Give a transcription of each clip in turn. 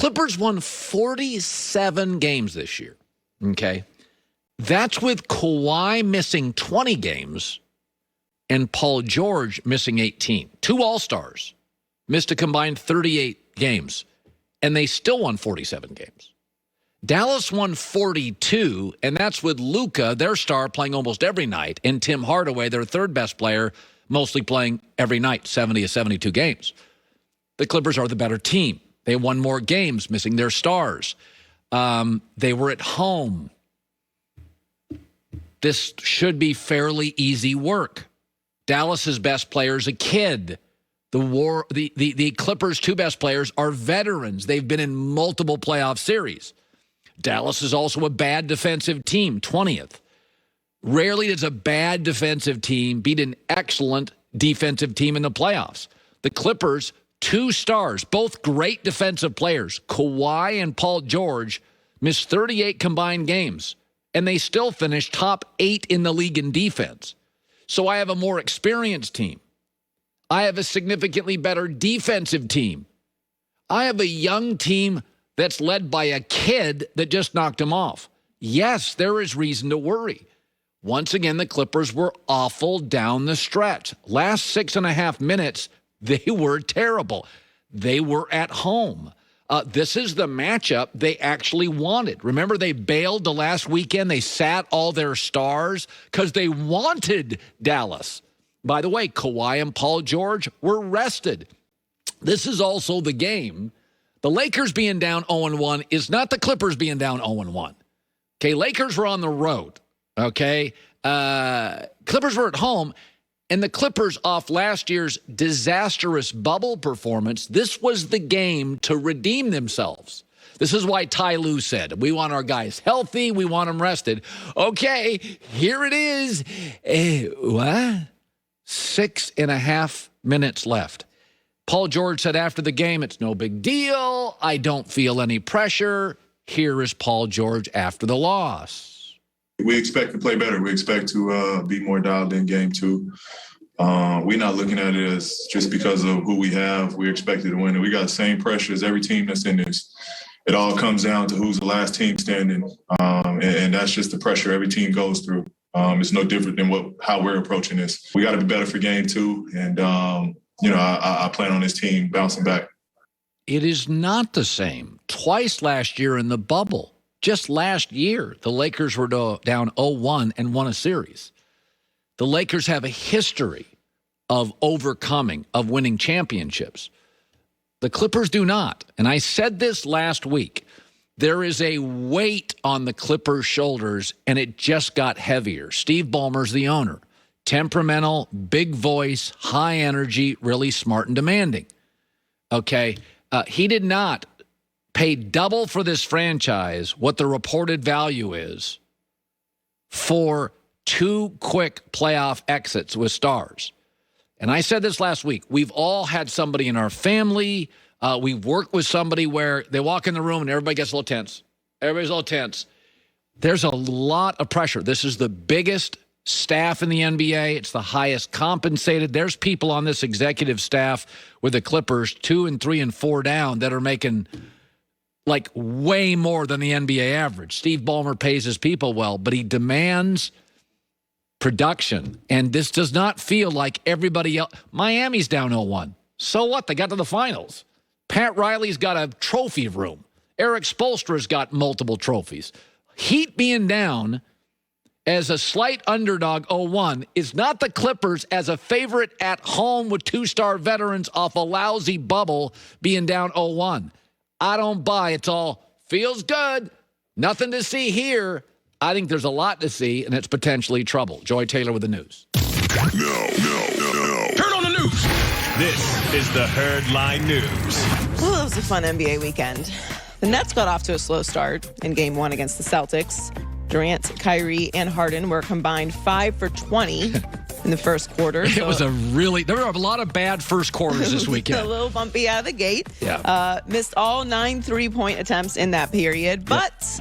Clippers won 47 games this year, okay? That's with Kawhi missing 20 games and Paul George missing 18. Two All-Stars missed a combined 38 games, and they still won 47 games. Dallas won 42, and that's with Luka, their star, playing almost every night, and Tim Hardaway, their third best player, mostly playing every night, 70 to 72 games. The Clippers are the better team. They won more games, missing their stars. They were at home. This should be fairly easy work. Dallas's best player is a kid. The Clippers' two best players are veterans. They've been in multiple playoff series. Dallas is also a bad defensive team, 20th. Rarely does a bad defensive team beat an excellent defensive team in the playoffs. The Clippers, two stars, both great defensive players, Kawhi and Paul George, missed 38 combined games, and they still finished top 8 in the league in defense. So I have a more experienced team. I have a significantly better defensive team. I have a young team that's led by a kid that just knocked him off. Yes, there is reason to worry. Once again, the Clippers were awful down the stretch. Last 6.5 minutes, they were terrible. They were at home. This is the matchup they actually wanted. Remember, they bailed the last weekend. They sat all their stars because they wanted Dallas. By the way, Kawhi and Paul George were rested. This is also the game. The Lakers being down 0-1 is not the Clippers being down 0-1. Okay, Lakers were on the road. Okay, Clippers were at home, and the Clippers, off last year's disastrous bubble performance, this was the game to redeem themselves. This is why Ty Lue said, we want our guys healthy, we want them rested. Okay, here it is. What? 6.5 minutes left. Paul George said after the game, it's no big deal. I don't feel any pressure. Here is Paul George after the loss. We expect to play better. We expect to be more dialed in game two. We're not looking at it as just because of who we have. We're expected to win. And we got the same pressure as every team that's in this. It all comes down to who's the last team standing. And that's just the pressure every team goes through. It's no different than how we're approaching this. We got to be better for game two. And, I plan on this team bouncing back. It is not the same. Twice last year in the bubble. Just last year, the Lakers were down 0-1 and won a series. The Lakers have a history of overcoming, of winning championships. The Clippers do not. And I said this last week. There is a weight on the Clippers' shoulders, and it just got heavier. Steve Ballmer's the owner. Temperamental, big voice, high energy, really smart and demanding. Okay, he did not pay double for this franchise what the reported value is for 2 quick playoff exits with stars. And I said this last week. We've all had somebody in our family. We've worked with somebody where they walk in the room and everybody gets a little tense. Everybody's a little tense. There's a lot of pressure. This is the biggest staff in the NBA. It's the highest compensated. There's people on this executive staff with the Clippers 2 and 3 and 4 down that are making like way more than the NBA average. Steve Ballmer pays his people well, but he demands production. And this does not feel like everybody else. Miami's down 0-1. So what? They got to the finals. Pat Riley's got a trophy room. Eric Spoelstra's got multiple trophies. Heat being down as a slight underdog 0-1 is not the Clippers as a favorite at home with 2-star veterans off a lousy bubble being down 0-1. I don't buy it. It's all feels good. Nothing to see here. I think there's a lot to see, and it's potentially trouble. Joy Taylor with the news. No. Turn on the news. This is the Herd Line News. Well, it was a fun NBA weekend. The Nets got off to a slow start in Game 1 against the Celtics. Durant, Kyrie, and Harden were combined 5 for 20 in the first quarter. There were a lot of bad first quarters this weekend. A little bumpy out of the gate. Yeah. Missed all 9 3-point attempts in that period, but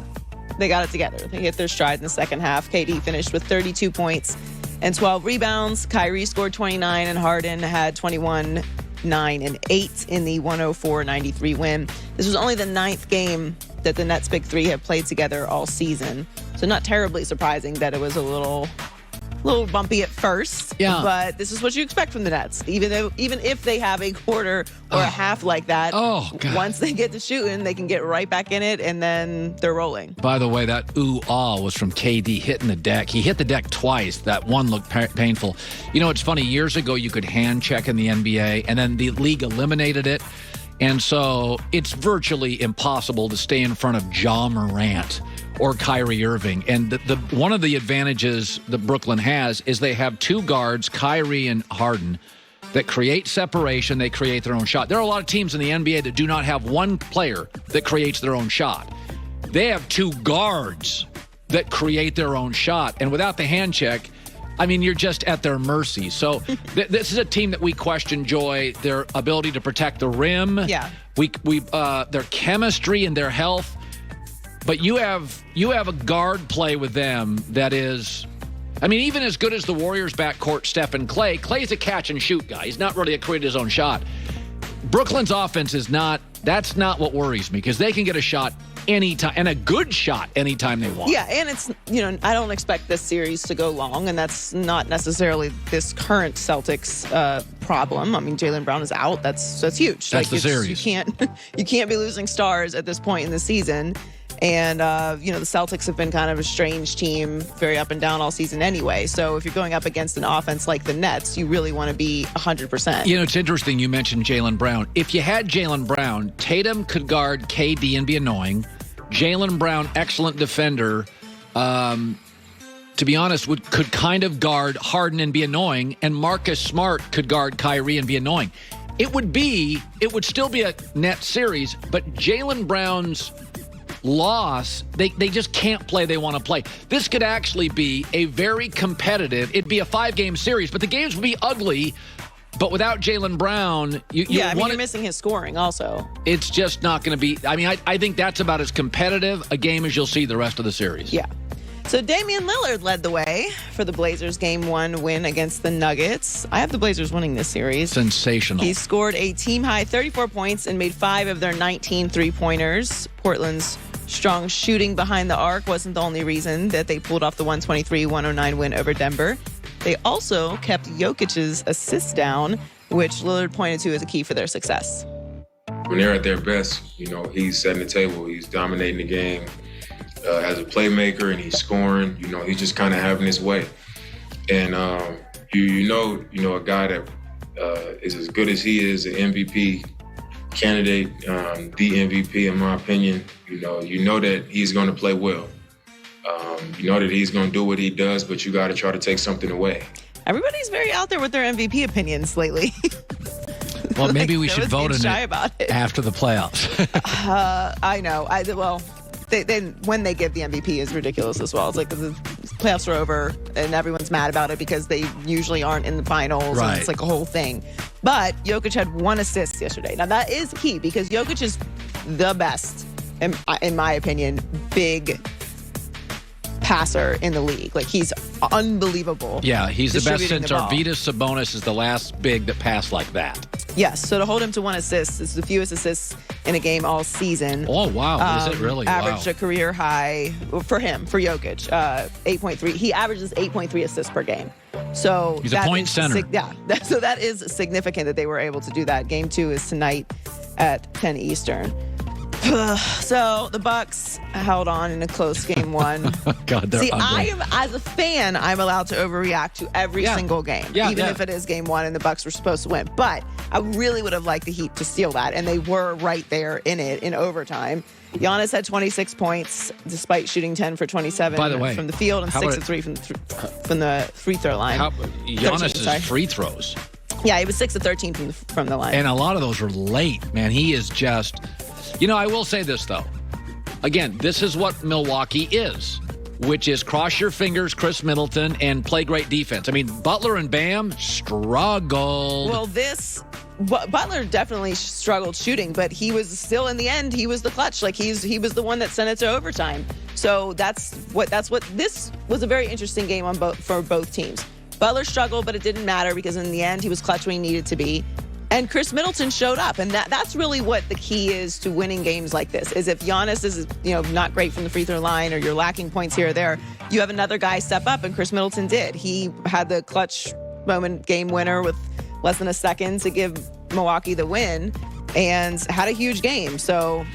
they got it together. They hit their stride in the second half. KD finished with 32 points and 12 rebounds. Kyrie scored 29, and Harden had 21 109-8 in the 104-93 win. This was only the 9th game that the Nets' big three have played together all season. So not terribly surprising that it was a little bumpy at first. Yeah. But this is what you expect from the Nets. Even if they have a quarter or a half like that, God. once they get to shooting, they can get right back in it, and then they're rolling. By the way, that ooh-ah was from KD hitting the deck. He hit the deck twice. That one looked painful. You know, it's funny. Years ago, you could hand check in the NBA, and then the league eliminated it. And so it's virtually impossible to stay in front of Ja Morant or Kyrie Irving. And the one of the advantages that Brooklyn has is they have two guards, Kyrie and Harden, that create separation. They create their own shot. There are a lot of teams in the NBA that do not have one player that creates their own shot. They have two guards that create their own shot. And without the hand check, I mean, you're just at their mercy. So this is a team that we question, Joy, their ability to protect the rim. Yeah. Their chemistry and their health. But you have a guard play with them that is, I mean, even as good as the Warriors backcourt, Steph and Clay. Clay's a catch and shoot guy. He's not really a create his own shot. Brooklyn's offense is not. That's not what worries me, because they can get a shot anytime, and a good shot anytime they want. Yeah, and it's, I don't expect this series to go long, and that's not necessarily this current Celtics problem. I mean, Jaylen Brown is out. That's huge. That's the series. You can't be losing stars at this point in the season. And, the Celtics have been kind of a strange team, very up and down all season anyway. So if you're going up against an offense like the Nets, you really want to be 100%. It's interesting you mentioned Jaylen Brown. If you had Jaylen Brown, Tatum could guard KD and be annoying. Jaylen Brown, excellent defender, to be honest, could kind of guard Harden and be annoying. And Marcus Smart could guard Kyrie and be annoying. It would still be a net series, but Jaylen Brown's loss, they just can't play they want to play. This could actually be a very competitive, it'd be a 5-game series, but the games would be ugly. But without Jaylen Brown, you're missing his scoring also. It's just not going to be, I think that's about as competitive a game as you'll see the rest of the series. Yeah. So Damian Lillard led the way for the Blazers' Game 1 win against the Nuggets. I have the Blazers winning this series. Sensational. He scored a team-high 34 points and made 5 of their 19 three-pointers. Portland's strong shooting behind the arc wasn't the only reason that they pulled off the 123-109 win over Denver. They also kept Jokic's assists down, which Lillard pointed to as a key for their success. When they're at their best, he's setting the table. He's dominating the game as a playmaker, and he's scoring. He's just kind of having his way. And, a guy that is as good as he is, an MVP candidate, the MVP in my opinion, you know that he's going to play well. You know that he's going to do what he does, but you got to try to take something away. Everybody's very out there with their MVP opinions lately. Well, maybe we should vote on it about it after the playoffs. I know. When they give the MVP is ridiculous as well. It's like the playoffs are over and everyone's mad about it because they usually aren't in the finals. Right. And it's like a whole thing. But Jokic had 1 assist yesterday. Now that is key because Jokic is the best, in my opinion, big passer in the league. Like, he's unbelievable. Yeah, he's the best since the ball. Arvydas Sabonis is the last big that passed like that. Yes, so to hold him to 1 assist is the fewest assists in a game all season. Oh, wow. Is it really? Averaged wow. a career high for Jokic, 8.3. He averages 8.3 assists per game. So he's a point center. So that is significant that they were able to do that. Game 2 is tonight at 10 Eastern. So the Bucks held on in a close Game 1. God, they're ugly. As a fan, I'm allowed to overreact to every single game, even if it is Game 1 and the Bucks were supposed to win. But I really would have liked the Heat to steal that, and they were right there in it in overtime. Giannis had 26 points, despite shooting 10 for 27 By the way, from the field and 6 of 3 from the free throw line. Giannis's free throws. Yeah, he was 6 of 13 from the line. And a lot of those were late, man. He is just... I will say this, though. Again, this is what Milwaukee is, which is cross your fingers, Chris Middleton, and play great defense. I mean, Butler and Bam struggled. Well, Butler definitely struggled shooting, but he was still, in the end, he was the clutch. Like, he was the one that sent it to overtime. So that's what this was a very interesting game for both teams. Butler struggled, but it didn't matter because in the end, he was clutch when he needed to be. And Chris Middleton showed up, and that's really what the key is to winning games like this. Is if Giannis is not great from the free throw line, or you're lacking points here or there, you have another guy step up, and Chris Middleton did. He had the clutch moment game winner with less than a second to give Milwaukee the win, and had a huge game. So